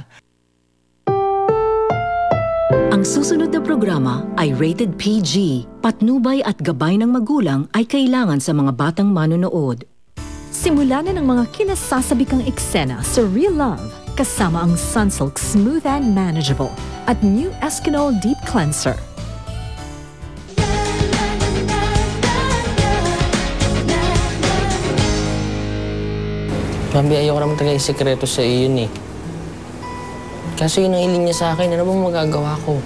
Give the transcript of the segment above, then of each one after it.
na. Ang susunod na programa ay rated PG. Patnubay at gabay ng magulang ay kailangan sa mga batang manonood. Simula na ng mga kinasasabikang eksena sa Real Love kasama ang Sunsilk Smooth and Manageable at New Eskinol Deep Cleanser. Bambi, ayoko naman talaga yung sekreto sa iyo yun eh. Kaso yun ang hiling niya sa akin, ano bang magagawa ko?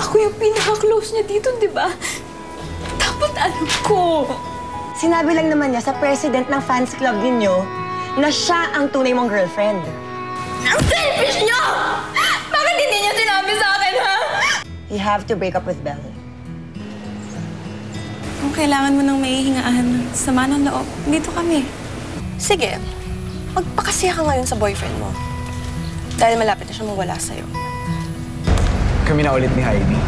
Ako yung pinaka-close niya dito, di ba? Dapat alam ko. Sinabi lang naman niya sa president ng fans club ninyo na siya ang tunay mong girlfriend. Ang selfish niyo! Bakit hindi niyo sinabi sa akin, ha? You have to break up with Belle. Kung kailangan mo ng maihingaan, sama ng loob, dito kami. Sige, magpakasaya ka ngayon sa boyfriend mo. Dahil malapit na siya mawala sa'yo. Kami na ulit ni Heidi.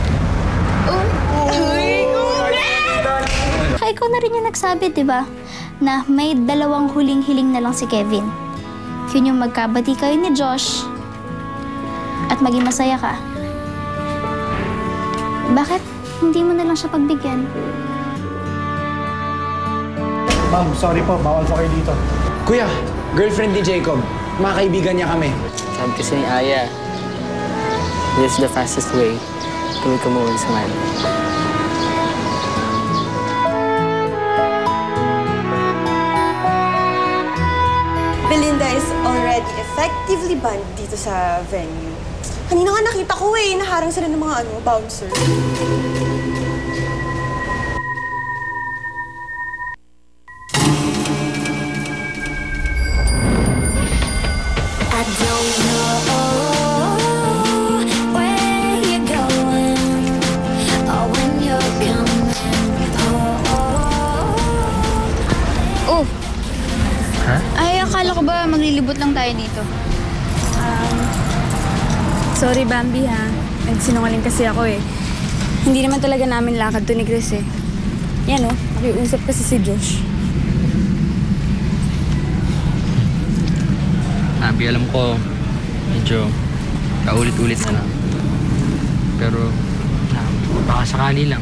Ikaw na rin yung nagsabi, di ba? Na may dalawang huling-hiling na lang si Kevin. Yun yung magkabati kayo ni Josh at maging masaya ka. Bakit hindi mo na lang siya pagbigyan? Ma'am, sorry po. Bawal po kayo dito. Kuya, girlfriend ni Jacob. Mga kaibigan niya kami. Sabi kasi ni Aya, this is the fastest way to become a smile. Belinda is already effectively banned dito sa venue. Kanina nga nakita ko naharang sila ng mga bouncer. Akala ko ba maglilibot lang tayo dito? Sorry, Bambi, ha? Nagsinungaling kasi ako, eh. Hindi naman talaga namin lakad to ni Chris, eh. Yan, oh. Nakiusap kasi si Josh. Bambi, alam ko, medyo paulit-ulit na lang. Pero, baka sakali lang.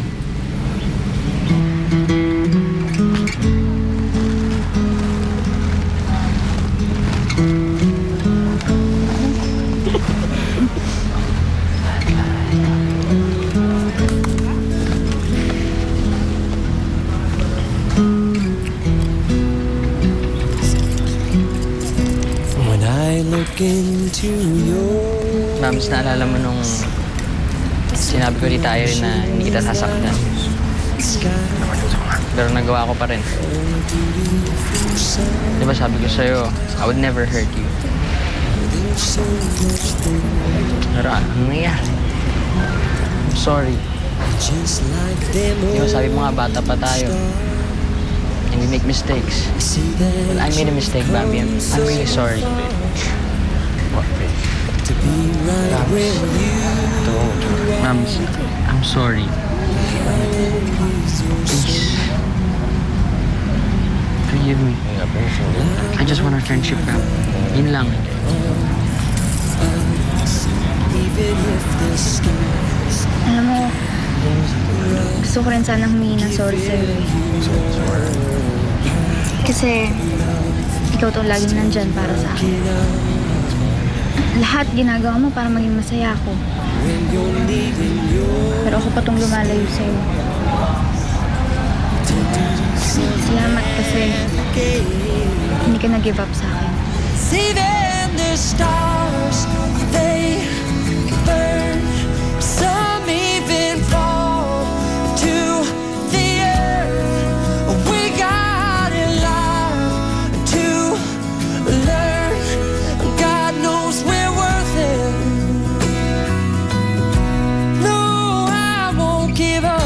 Mams, naalala mo nung sinabi ko di tayo rin na hindi kita sasaktan. Pero nagawa ko pa rin. Di ba sabi ko sa'yo, I would never hurt you. Pero ano nangyari? I'm sorry. Di ba sabi mo nga bata pa tayo. And we make mistakes. Well, I made a mistake, Bambi. I'm really sorry. Mams, I'm sorry. Please. Forgive me. I just want our friendship back. Yun lang. Alam mo, gusto ko rin sana humingi ng sorry sa'yo. Kasi ikaw to laging nandyan para sa akin. Lahat ginagawa mo para maging masaya ako. Pero ako pa tong lumalayo sa'yo. Salamat kasi hindi ka nag-give up sa akin. Even the stars, they burn. Some even fall to the earth. We got a lot to learn. God knows we're worth it. No, I won't give up.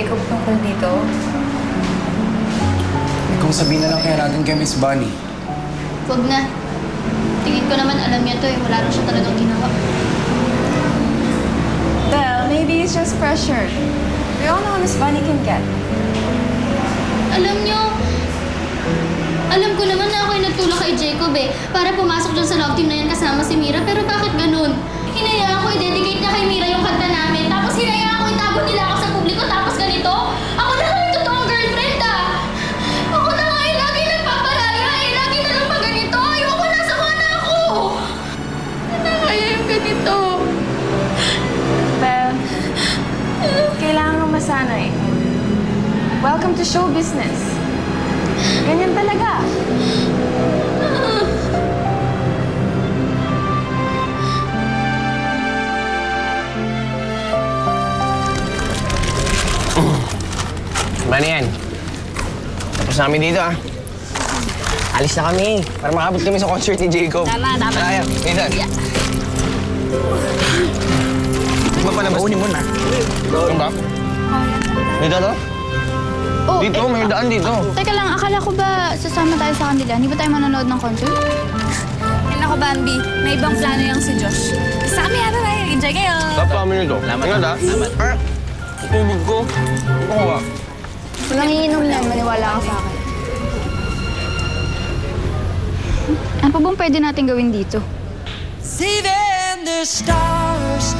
Jacob tungkol dito? Kung sabihin na lang kaya natin kay Miss Bunny. Huwag na. Tingin ko naman alam niya to eh. Wala rin siya talagang ginawa. Well, maybe it's just pressure. We all know how Miss Bunny can get. Alam ko naman na ako'y nagtulak kay Jacob eh. Para pumasok dyan sa love team na yan kasama si Mira. Pero bakit ganun? Hinayaan ko i-dedicate na kay Mira yung kanta namin. Tapos hinayaan ko itago nila ako sa publiko. Tapos ganito? Ako na nga yung totoong girlfriend ah! Ako na nga yung lagi nagpaparaya eh. Lagi na lang pa ganito. Ayoko na, sama na ako! Ano na kaya yung ganito? Well, kailangan kang masanay. Welcome to show business. Ganyan talaga. Ano yan? Tapos namin dito, ah. Alis na kami para makabot kami sa concert ni Jacob. Tama. Ayan, Nathan. Di ba palabas? Paunin mo na. Ano ba? Nathan, oh? Oh, Dito, may daan dito. Teka lang, akala ko ba sasama tayo sa kanila? Hindi ba tayo manonood ng concert? Yan ako, Bambi. May ibang plano yung si Josh. Sa kami, ano tayo? Enjoy kayo! Tapos kami nito. Ingat, ah. Salamat. Tubig ko. Oo, ah. Walang iinom na, maniwala ka sa akin. Ano pa bang pwede natin gawin dito? See then the stars